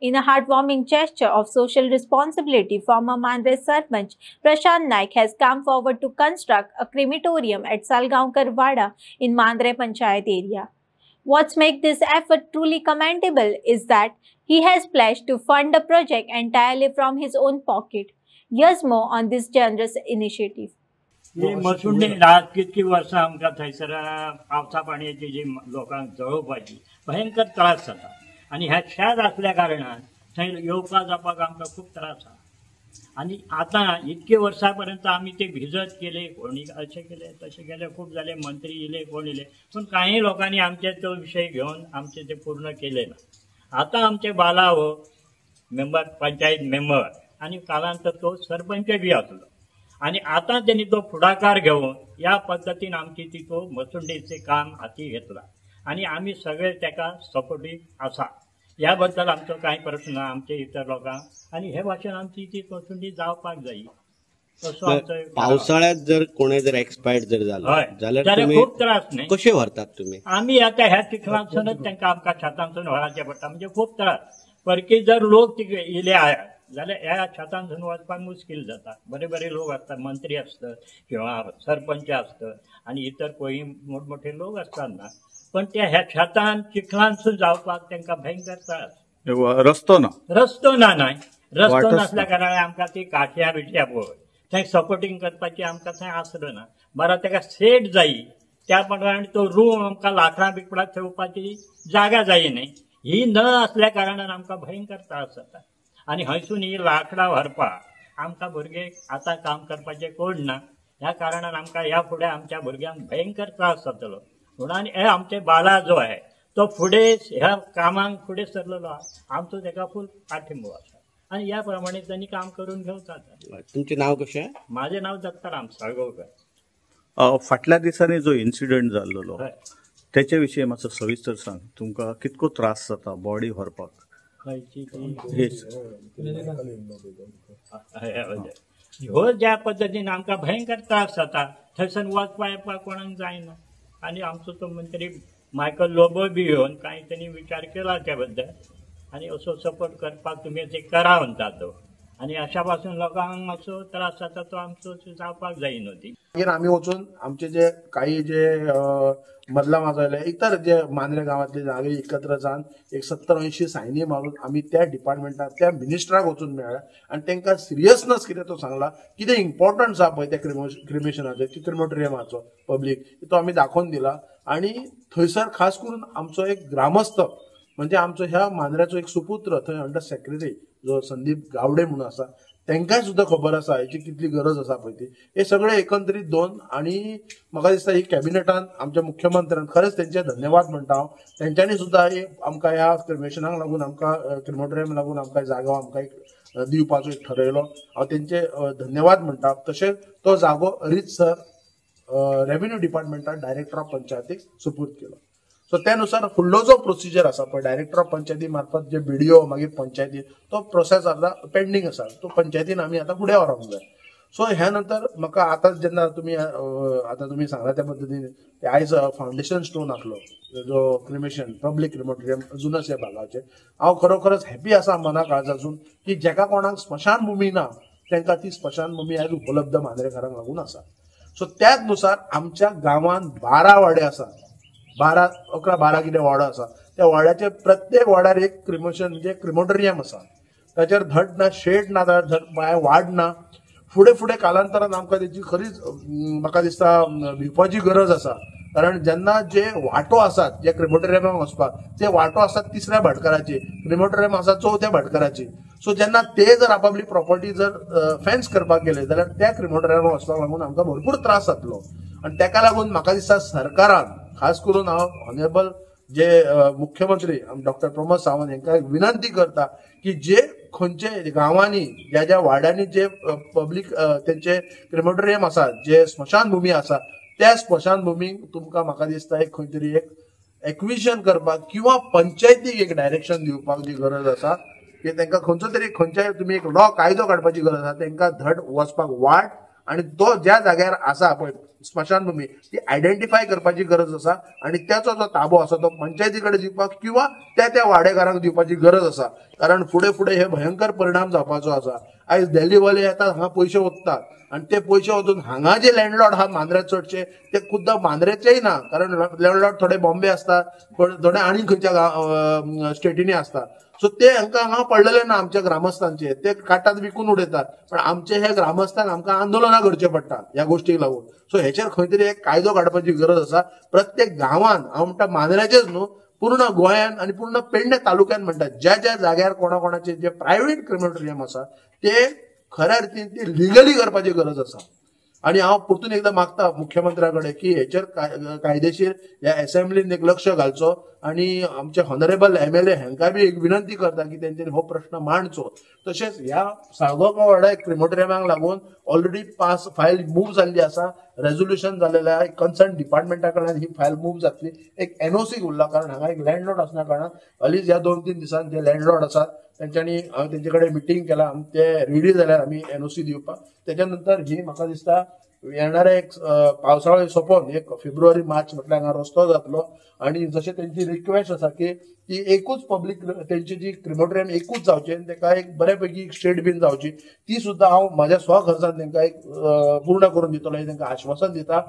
In a heartwarming gesture of social responsibility, former Mandre Sarpanch Prashant Naik has come forward to construct a crematorium at Salgaonkar Wada in Mandre Panchayat area. What makes this effort truly commendable is that he has pledged to fund the project entirely from his own pocket. Here's more on this generous initiative. ही मसुंडी रात कितकी वर्सां आमकां थंयसर पावसा पाणयाची जी लोकांक जळोवपाची भयंकर त्रास जाता आनी ह्या शेत आसल्या कारणान थंय येवपाक जावपाक आमकां खूब त्रास जाता आनी आतां इतके वर्सां पर्यंत आमी ते भिजत केले कोणी अशें केले तशें केले खूब जाले मंत्री येले कोण येले पूण काही लोकांनी आमचे तो विशय घेवन आमचे ते पूर्ण केले ना आतां आमचे बाला हो मेंबर पंचायत मेंबर आनी कालांतर तो सरपंच बी आसलो आणि आता त्यांनी तो पुढाकार घेऊन या पद्धतीन आमची ती तो मसुंडीचे काम हाती घेतला आणि आम्ही सगळे त्याका सपोर्टीव आसा याबद्दल आमचो काही प्रश्न ना आमचे इतर लोकांक आणि हे भाशेन आमची ती मसुंडी जावपाक जाय तसो आमचो पावसाळ्यात जर कोणी जर एक्सपायर्ड जर झालो जाल्यार खूप त्रास नाही कशे व्हरतात तुम्ही आम्ही आता ह्या चिखलांसूनच त्यांना आमकां शेतांसून व्हराचे पडटा म्हणजे खूप त्रास परकी जर लोक येले जाल्यार ह्या शेतांसून वचपाक मुश्कील जाता बरे बरे लोक असतात मंत्री असतात किंवा सरपंच असतात आणि इतर कोणी मोठमोठे लोक असतात ना पण त्या ह्या शेतान चिखलांसून जावपाक तांकां भयंकर त्रास रस्तो ना नाही रस्तो नासल्या कारणान आमकां ती काठ्या बिठ्या पळय थंय सपोर्टींग करपाची आमकां थंय आसलो ना बरो ताका सेट जायी त्या प्रमाणे तो रूम आमकां लाकडां बिकडां ठेवपाची जागा जायी न्ही ही न असल्या कारणान आमकां भयंकर त्रास जाता आणि हयसून ही लाकडां व्हरपाक आमकां भुरगे आतां काम करपाचें कोण ना ह्या कारणान आमकां ह्या फुडें आमच्या भुरग्यांक भयंकर त्रास जातलो म्हणून हे आमचे बाला जो आहे तो फुडें ह्या कामांक फुडें सरलेलो आहा आमचो ताका फूल पाठिंबो आसा आणि या प्रमाणे त्यांनी काम करून घेवतात तुमचें नांव कशें माझे नाव दत्ताराम साळगांवकर फाटल्या दिसांनी जो इन्सिडंट जाल्लो त्याच्या विशीं मातसो सविस्तर सांग तुमकां कितको त्रास जाता बॉडी व्हरपाक ह्यो ज्या पद्धतीन आमकां भयंकर त्रास जाता थंयसून वचपाक येवपाक कोणाक जायना आणि आमचो तो मंत्री मायकल लोबो बी येवन कांय त्यांनी विचार केला त्या बद्दल आणि असो सपोर्ट करपाक तुमी ते करा म्हणटा तो आणि अशा पासून लोकांक मातसो त्रास जाता तो आमचो जावपाक जायना ती मागीर आमी वचून आमचे जे काही जे मदला माजयले इतर जे मांद्रे गांवांतले जागे एकत्र जावन एक 70-80 सायनी मारून आमी त्या डिपार्टमेंटात त्या मिनिस्टराक वचून मेळ्ळा आणि तांकां सिरियसनस कितें तो सांगला कितें इम्पॉर्टंट आसा पळय त्या क्रिमेशनाचो क्रिमेटोरियमाचो पब्लीक तो आमी दाखोवन दिला आणि थंयसर खास करून आमचो एक ग्रामस्थ म्हणजे आमचो ह्या मांद्र्याचो एक सुपुत्र थंय अंडर सेक्रेटरी जो संदीप गावडे म्हणून आसा तांकांय सुद्धा खबर आसा हेची कितली गरज आसा पळय ती हे सगळे एकंदरीत दोन आणि म्हाका दिसता ही कॅबिनेटान आमच्या मुख्यमंत्र्यान खरेंच तेंचे धन्यवाद म्हणटा हांव तेंच्यांनी सुद्धा आमकां ह्या क्रिमेशनाक लागून आमकां क्रिमेटोरियम लागून आमकां जागो आमकां एक दिवपाचो एक ठरयलो हांव तेंचे धन्यवाद म्हणटा तशेंच तो जागो रीतसर रेव्हेन्यू डिपार्टमेंटान डायरेक्टर ऑफ पंचायतीक सुपूर्द केलो सो त्यानुसार फुडलो जो प्रोसिजर आसा पळय डायरेक्टर ऑफ पंचायती मार्फत जे बीडीओ मागीर पंचायती तो प्रोसेस आतां पेंडींग आसा तो पंचायतीन आमी आतां फुडें व्हरोंक जाय सो ह्या नंतर म्हाका आतां जेन्ना तुमी सांगला त्या पद्दतीन आयज फावंडेशन स्टोन आसलो जो क्रिमेशन पब्लीक क्रिमेटोरियम अजुनच ह्या भागाचे हांव खरोखरच हॅपी आसा मनाक आज अजून की जेका कोणाक स्मशान भुमी ना तांकां ती स्मशान भुमी आयज उपलब्ध मांद्रेकारांक लागून आसा सो त्याच नुसार आमच्या गांवांत 12 वाडे आसा 11-12 कितें वाडो आसा त्या वाड्याचे प्रत्येक वाड्यार एक क्रिमेशन म्हणजे क्रिमेटोरियम आसा ताचेर धड ना शेड ना वाड ना फुडें कालांतरान आमकां तेची खरीच म्हाका दिसता भिवपाची गरज आसा कारण जेन्ना जे वाटो आसात जे क्रिमेटोरियमाक वचपाक ते वाटो आसात 3ऱ्या भाटकाराचे क्रिमेटोरियम आसा 4थ्या भाटकाराचे सो जेन्ना ते जर आपापली प्रॉपर्टी जर फेन्स करपाक गेले जाल्यार त्या क्रिमेटोरियमाक वचपाक लागून आमकां भरपूर त्रास जातलो आणि ताका लागून म्हाका दिसता सरकारान खास करून हांव ऑनरेबल जे मुख्यमंत्री डॉक्टर प्रमोद सावंत हांकां विनंती करता की जे खंयचे गांवांनी ज्या ज्या वाड्यांनी जे पब्लीक तेंचे क्रिमेटोरियम आसा जे स्मशान भुमी आसा त्या स्मशान भुमीक तुमकां म्हाका दिसता एक खंय तरी एक एक्विजन करपाक किंवा पंचायतीक एक डायरेक्शन दिवपाक जी गरज आसा की तांकां खंयचो तरी खंयच्याय तुमी एक लॉ कायदो काडपाची गरज आसा तांकां धड वचपाक वाट आणि तो ज्या जाग्यार आसा पळय स्मशानभूमी ती आयडेंटिफाय करपाची गरज आसा आणि त्याचो जो ताबो आसा तो पंचायती कडेन दिवपाक किंवा त्या वाडेकारांक दिवपाची गरज आसा. कारण फुडें फुडें हे भयंकर परिणाम जावपाचो आसा. आयज दिल्लीवाले येतात, हांगा पयशे ओततात आणि ते पयशे वचून हांगा जे लँडलॉर्ड आहात मांद्रे चडशे ते खुद्द मांद्रेचेय ना, कारण लँडलॉर्ड थोडे बॉम्बे असतात, थोडे आनी खंयच्या स्टेटींनी असतात. सो ते हांगा पडलेले ना आमच्या ग्रामस्थांचे, ते काटात विकून उडयतात. पण आमचे हे ग्रामस्थांक आमकां आंदोलनां करचे पडटात ह्या गोष्टीक लागून. सो हेचेर खंय तरी एक कायदो काडपाची गरज आसा. प्रत्येक गांवांत हांव म्हणटा मांद्र्याचेच न्हू पूर्ण गोंयान आणि पूर्ण पेडणे तालुक्यान म्हणटात ज्या जाग्यार कोणाचे जे प्रायव्हेट क्रिमेटोरियम आसा ते खऱ्या रितीन ती लिगली करपाची गरज आसा. आणि हांव परतून एकदा मागता मुख्यमंत्र्याकडे की हेचेर कायदेशीर ह्या असेंब्लीन एक लक्ष घालचो आणि आमचे हॉनरेबल MLA हांकां बी एक विनंती करता की तेंच्यांनी हो प्रश्न मांडचो. तशेंच ह्या साळगांवकर वाडा क्रिमेटोरियमाक लागून ऑलरेडी फायल मूव जाल्ली आसा, रेझोल्युशन जाल्लेलें आसा. कन्सर्न डिपार्टमेंटा कडल्यान ही फायल मूव जातली. एक NOC उरला, कारण हांगा एक लँडलॉर्ड आसना कारणान हालींच ह्या 2-3 दिसांनी जे लँडलॉर्ड आसात तेंच्यांनी हांवें तेंचे कडेन मिटींग केला. ते रेडी जाल्यार आमी NOC दिवपाक. त्याच्या नंतर ही म्हाका दिसता येणारे एक पावसाळो सोंपोवन एक फेब्रुवारी-मार्च म्हटल्यार हांगा रस्तो जातलो. आणि जशें तेंची रिक्वेस्ट आसा की ती एकूच पब्लीक तेंची जी क्रिमेटोरियम एकूच जावची आनी तेका एक बऱ्यापैकी शेड बीन जावची, ती सुद्दां हांव म्हाज्या स्वखर्चान तेंकां एक पूर्ण करून दितलो हे तेंकां आश्वासन दिता.